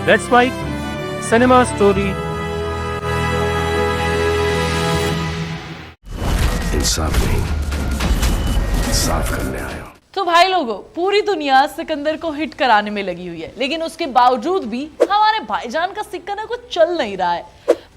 Let's fight cinema story. इंसाफ नहीं, साफ करने आया हूं। तो भाई लोगों, पूरी दुनिया सिकंदर को हिट कराने में लगी हुई है, लेकिन उसके बावजूद भी हमारे भाईजान का सिक्का ना कुछ चल नहीं रहा है।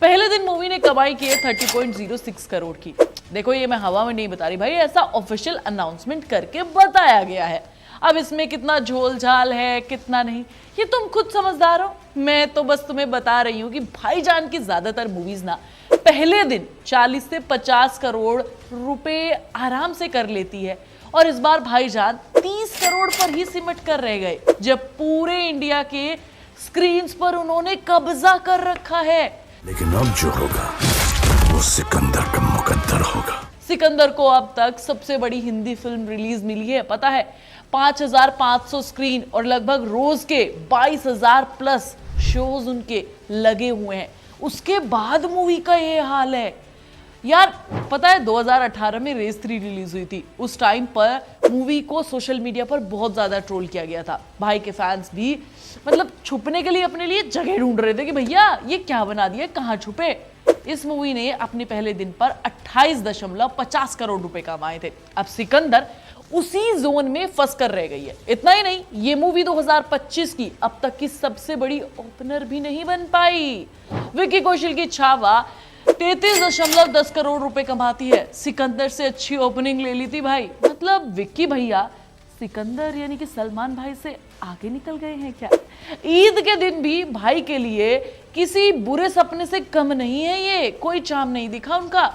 पहले दिन मूवी ने कमाई की है 30.06 करोड़ की। देखो, ये मैं हवा में नहीं बता रही भाई, ऐसा ऑफिशियल अनाउंसमेंट करके बताया गया है। अब इसमें कितना झोल झाल है, कितना नहीं, ये तुम खुद समझदार हो। मैं तो बस तुम्हें बता रही हूँ कि भाईजान की ज्यादातर मूवीज ना पहले दिन 40 से 50 करोड़ रुपए आराम से कर लेती है, और इस बार भाईजान 30 करोड़ पर ही सिमट कर रह गए, जब पूरे इंडिया के स्क्रीन्स पर उन्होंने कब्जा कर रखा है। लेकिन अब जो होगा वो सिकंदर का मुकद्दर होगा। सिकंदर को अब तक सबसे बड़ी हिंदी फिल्म रिलीज मिली है, पता है, 5500 स्क्रीन और लगभग रोज के 22,000 प्लस शोज उनके लगे हुए हैं। उसके बाद मूवी का ये हाल है यार। पता है 2018 में रेस 3 रिलीज हुई थी। उस टाइम पर मूवी को सोशल मीडिया पर बहुत ज्यादा ट्रोल किया गया था। भाई के फैंस भी मतलब छुपने के लिए अपने लिए जगह ढूंढ रहे थे कि भैया ये क्या बना दिया, कहाँ छुपे। इस मूवी ने अपने पहले दिन पर 28.50 करोड़ रुपए कमाए थे। अब सिकंदर उसी जोन में फंस कर रह गई है। इतना ही नहीं, ये मूवी 2025 की अब तक की सबसे बड़ी ओपनर भी नहीं बन पाई। विक्की कौशल की छावा 33.10 करोड़ रुपए कमाती है। सिकंदर से अच्छी ओपनिंग ले ली थी भाई। मतलब विक्की भैया सिकंदर यानी कि सलमान भाई से आगे निकल गए हैं क्या। ईद के दिन भी भाई के लिए किसी बुरे सपने से कम नहीं है ये, कोई चाम नहीं दिखा उनका।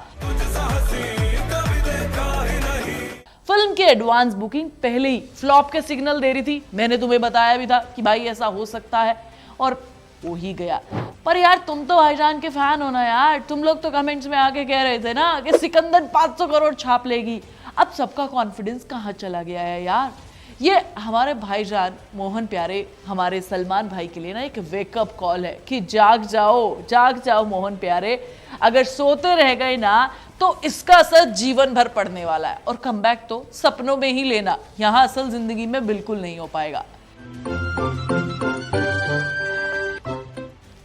फिल्म की एडवांस बुकिंग पहले ही फ्लॉप के सिग्नल दे रही थी। मैंने तुम्हें बताया भी था कि भाई ऐसा हो सकता है, और हो ही गया। पर यार तुम तो भाईजान के फैन हो ना यार, तुम लोग तो कमेंट्स में आके कह रहे थे ना कि सिकंदर 500 करोड़ छाप लेगी। अब सबका कॉन्फिडेंस कहाँ चला गया है यार। ये हमारे भाईजान मोहन प्यारे, हमारे सलमान भाई के लिए ना एक वेकअप कॉल है कि जाग जाओ मोहन प्यारे। अगर सोते रह गए ना तो इसका असर जीवन भर पड़ने वाला है, और कमबैक तो सपनों में ही लेना, यहां असल जिंदगी में बिल्कुल नहीं हो पाएगा।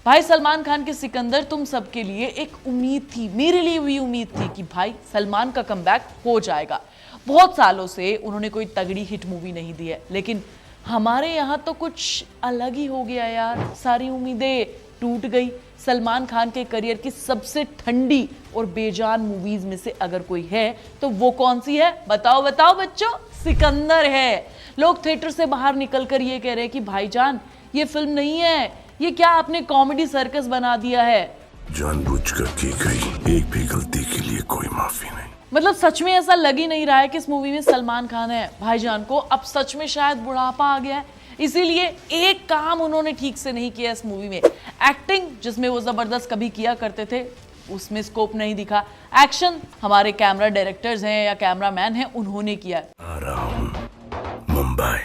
भाई सलमान खान के सिकंदर तुम सबके लिए एक उम्मीद थी, मेरे लिए भी उम्मीद थी कि भाई सलमान का कमबैक हो जाएगा। बहुत सालों से उन्होंने कोई तगड़ी हिट मूवी नहीं दी है, लेकिन हमारे यहाँ तो कुछ अलग ही हो गया यार। सारी उम्मीदें टूट गई। सलमान खान के करियर की सबसे ठंडी और बेजान मूवीज में से अगर कोई है तो वो कौन सी है? बताओ बताओ बच्चों, सिकंदर है। लोग थिएटर से बाहर निकलकर ये कह रहे हैं कि भाईजान ये फिल्म नहीं है, ये क्या आपने कॉमेडी सर्कस बना दिया है। जानबूझकर की गई एक भी गलती के लिए कोई माफी नहीं। मतलब सच में ऐसा लग ही नहीं रहा है कि इस मूवी में सलमान खान है। भाईजान को अब सच में शायद बुढ़ापा आ गया है, इसीलिए एक काम उन्होंने ठीक से नहीं किया इस मूवी में। एक्टिंग जिसमें वो जबरदस्त कभी किया करते थे, उसमें स्कोप नहीं दिखा। एक्शन हमारे कैमरा डायरेक्टर्स हैं या कैमरामैन हैं, उन्होंने किया। आ रहा हूं मुंबई।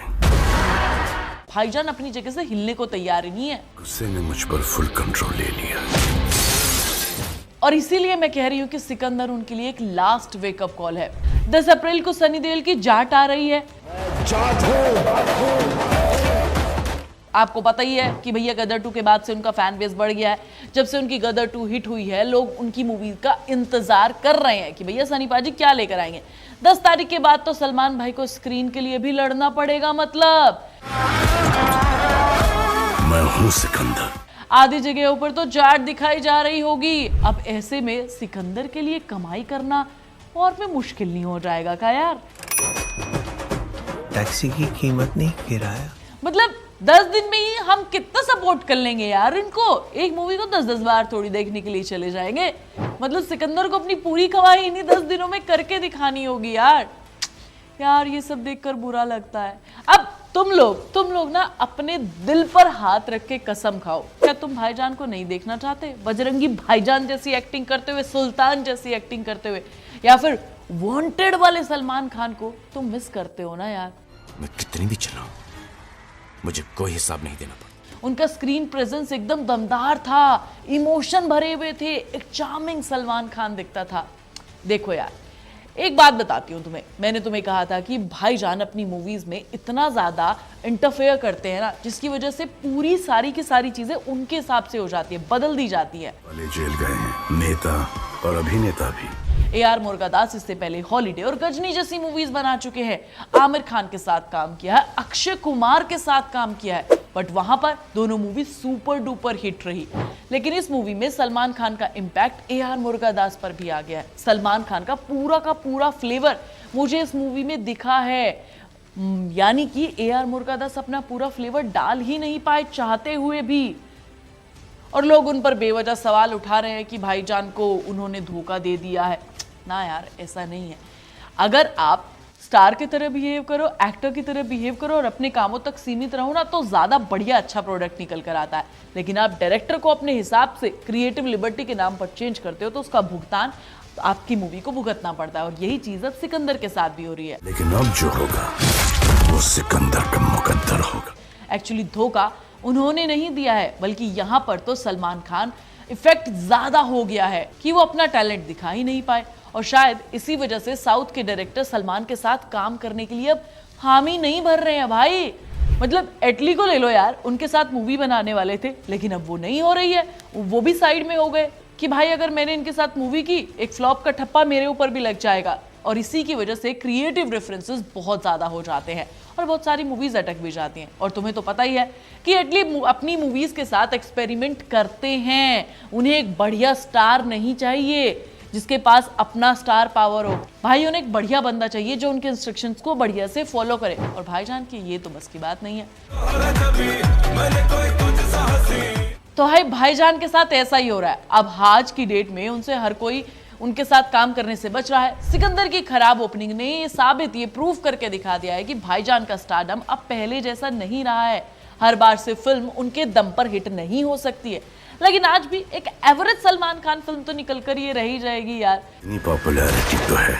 भाईजान अपनी जगह से हिलने को तैयार ही नहीं है। गुस्से ने मुझ पर फुल कंट्रोल ले लिया, और इसीलिए मैं कह रही हूँ कि सिकंदर उनके लिए एक लास्ट वेकअप कॉल है। 10 अप्रैल को सनी देओल की जाट आ रही है। आपको पता ही है कि भैया गदर 2 के बाद से उनका फैन बेस बढ़ गया है। जब से उनकी गदर 2 हिट हुई है, लोग उनकी मूवी का इंतजार कर रहे हैं कि भैया सनी पाजी क्या लेकर आएंगे। 10 तारीख के बाद तो सलमान भाई को स्क्रीन के लिए भी लड़ना पड़ेगा। मतलब मैं हूं सिकंदर। आधी जगहों पर तो जाट दिखाई जा रही होगी। अब ऐसे में सिकंदर के लिए कमाई करना और भी मुश्किल नहीं हो जाएगा क्या यार? टैक्सी की कीमत नहीं, किराया। मतलब 10 दिन में ही हम कितना सपोर्ट कर लेंगे यार इनको। एक मूवी को 10-10 बार थोड़ी देखने के लिए चले जाएंगे। मतलब सिकंदर को अपनी पूरी कमाई इन्हीं 10 दिनों में करके दिखानी होगी यार। ये सब देखकर बुरा लगता है। अब तुम लोग ना अपने दिल पर हाथ रख के कसम खाओ, क्या तुम भाईजान को नहीं देखना चाहते? बजरंगी भाईजान जैसी एक्टिंग करते हुए, सुल्तान जैसी एक्टिंग करते हुए, या फिर वांटेड वाले सलमान खान को तुम मिस करते हो ना यार? मैं कितनी भी चलाऊं, मुझे कोई हिसाब नहीं देना पड़ता। उनका स्क्रीन प्रेजेंस एकदम दमदार था, इमोशन भरे हुए थे, एक चार्मिंग सलमान खान दिखता था। देखो यार, एक बात बताती हूँ तुम्हें, मैंने तुम्हें कहा था कि भाईजान अपनी मूवीज में इतना ज्यादा इंटरफेयर करते हैं ना, जिसकी वजह से पूरी सारी की सारी चीजें उनके हिसाब से हो जाती है, बदल दी जाती है। वाले जेल गए हैं नेता और अभिनेता भी। AR मुरुगदास इससे पहले हॉलीडे और गजनी जैसी मूवीज बना चुके हैं, आमिर खान के साथ काम किया है, अक्षय कुमार के साथ काम किया है, बट वहां पर दोनों मूवी सुपर डुपर हिट रही। लेकिन इस मूवी में सलमान खान का इम्पैक्ट AR मुरुगदास पर भी आ गया है। सलमान खान का पूरा फ्लेवर मुझे इस मूवी में दिखा है, यानी कि AR मुरुगदास अपना पूरा फ्लेवर डाल ही नहीं पाए चाहते हुए भी, और लोग उन पर बेवजह सवाल उठा रहे हैं कि भाईजान को उन्होंने धोखा दे दिया है। ना यार, ऐसा नहीं है। अगर आप स्टार की तरह बिहेव करो, एक्टर की तरह बिहेव करो और अपने कामों तक सीमित रहो ना, तो ज्यादा बढ़िया अच्छा प्रोडक्ट निकल कर आता है। लेकिन आप डायरेक्टर को अपने हिसाब से क्रिएटिव लिबर्टी के नाम पर चेंज करते हो तो उसका भुगतान तो आपकी मूवी को भुगतना पड़ता है, और यही चीज अब सिकंदर के साथ भी हो रही है। लेकिन अब जो होगा वो सिकंदर का मुकद्दर होगा। एक्चुअली धोखा उन्होंने नहीं दिया है, बल्कि यहाँ पर तो सलमान खान इफेक्ट ज्यादा हो गया है कि वो अपना टैलेंट दिखा ही नहीं पाए, और शायद इसी वजह से साउथ के डायरेक्टर सलमान के साथ काम करने के लिए अब हामी नहीं भर रहे हैं भाई। मतलब एटली को ले लो यार, उनके साथ मूवी बनाने वाले थे, लेकिन अब वो नहीं हो रही है, वो भी साइड में हो गए कि भाई अगर मैंने इनके साथ मूवी की, एक फ्लॉप का ठप्पा मेरे ऊपर भी लग जाएगा। और इसी की वजह से क्रिएटिव रेफरेंसेस बहुत ज्यादा हो जाते हैं और बहुत सारी मूवीज अटक भी जाती हैं। और तुम्हें तो पता ही है कि एटली अपनी मूवीज के साथ एक्सपेरिमेंट करते हैं, उन्हें एक बढ़िया स्टार नहीं चाहिए जिसके पास अपना स्टार पावर हो भाई, उन्हें एक बढ़िया बंदा चाहिए जो उनके इंस्ट्रक्शंस को बढ़िया से फॉलो करे, और भाईजान की ये तो बस की बात नहीं है। तो भाईजान के साथ ऐसा ही हो रहा है। अब आज की डेट में उनसे हर कोई उनके साथ काम करने से बच रहा है। सिकंदर की खराब ओपनिंग ने ये प्रूव करके दिखा दिया है कि भाईजान का स्टारडम अब पहले जैसा नहीं रहा है। हर बार से फिल्म उनके दम पर हिट नहीं हो सकती है, लेकिन आज भी एक एवरेज सलमान खान फिल्म तो निकल कर ये रही जाएगी यार। इतनी पॉपुलैरिटी तो है,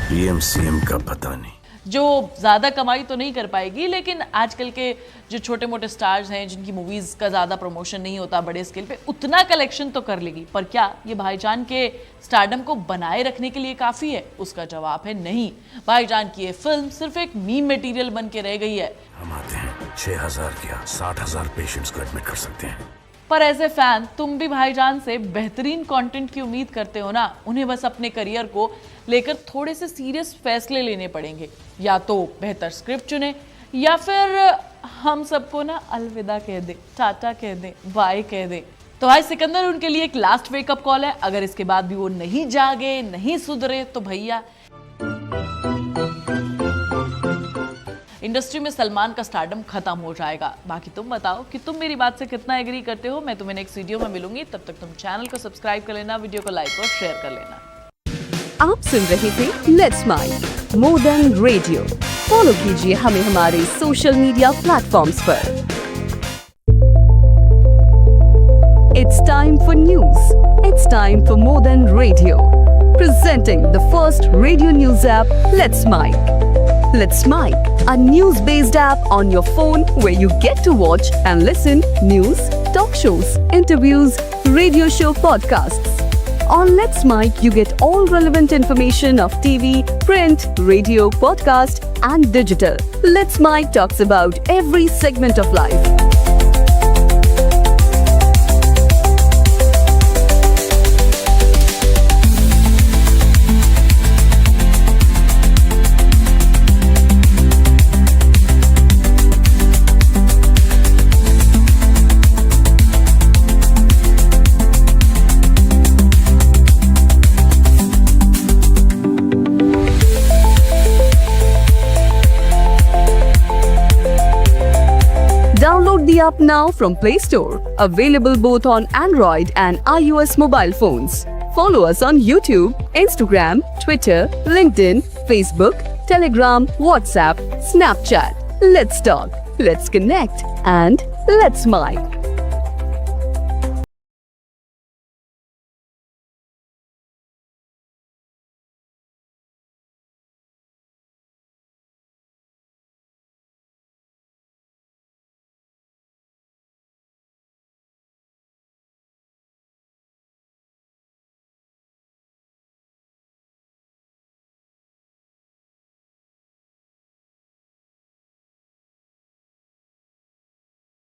PM CM का पता नहीं, जो ज्यादा कमाई तो नहीं कर पाएगी, लेकिन आजकल के जो छोटे मोटे स्टार्स हैं जिनकी मूवीज का ज्यादा प्रमोशन नहीं होता बड़े स्केल पे, उतना कलेक्शन तो कर लेगी। पर क्या ये भाईजान के स्टारडम को बनाए रखने के लिए काफी है? उसका जवाब है नहीं। भाईजान की ये फिल्म सिर्फ एक मीम मटेरियल बन के रह गई है। हम आते हैं 6000 क्या 60,000 पेशेंट्स को एडमिट कर सकते हैं। पर एज ए फैन तुम भी भाईजान से बेहतरीन कंटेंट की उम्मीद करते हो ना। उन्हें बस अपने करियर को लेकर थोड़े से सीरियस फैसले लेने पड़ेंगे, या तो बेहतर स्क्रिप्ट चुने, या फिर हम सबको ना अलविदा कह दे, टाटा कह दे, बाय कह दे। तो भाई सिकंदर उनके लिए एक लास्ट वेकअप कॉल है। अगर इसके बाद भी वो नहीं जागे, नहीं सुधरे, तो भैया इंडस्ट्री में सलमान का स्टारडम खत्म हो जाएगा। बाकी तुम बताओ कि तुम मेरी बात से कितना एग्री करते हो। मैं तुम्हें नेक्स्ट वीडियो में मिलूंगी, तब तक तुम चैनल को सब्सक्राइब कर लेना, वीडियो को लाइक और शेयर कर लेना। आप सुन रहे थे let's mike more than radio. Follow कीजिए हमें हमारे सोशल मीडिया प्लेटफॉर्म्स पर। It's time for news. It's time for more than radio. Presenting the first radio news app, Let's Mic. Let's Mic, a news-based app on your phone where you get to watch and listen news, talk shows, interviews, radio show podcasts. On Let's Mic, you get all relevant information of TV, print, radio, podcast, and digital. Let's Mic talks about every segment of life. Download the app now from Play Store. Available both on Android and iOS mobile phones. Follow us on YouTube, Instagram, Twitter, LinkedIn, Facebook, Telegram, WhatsApp, Snapchat. Let's talk, let's connect, and let's mic.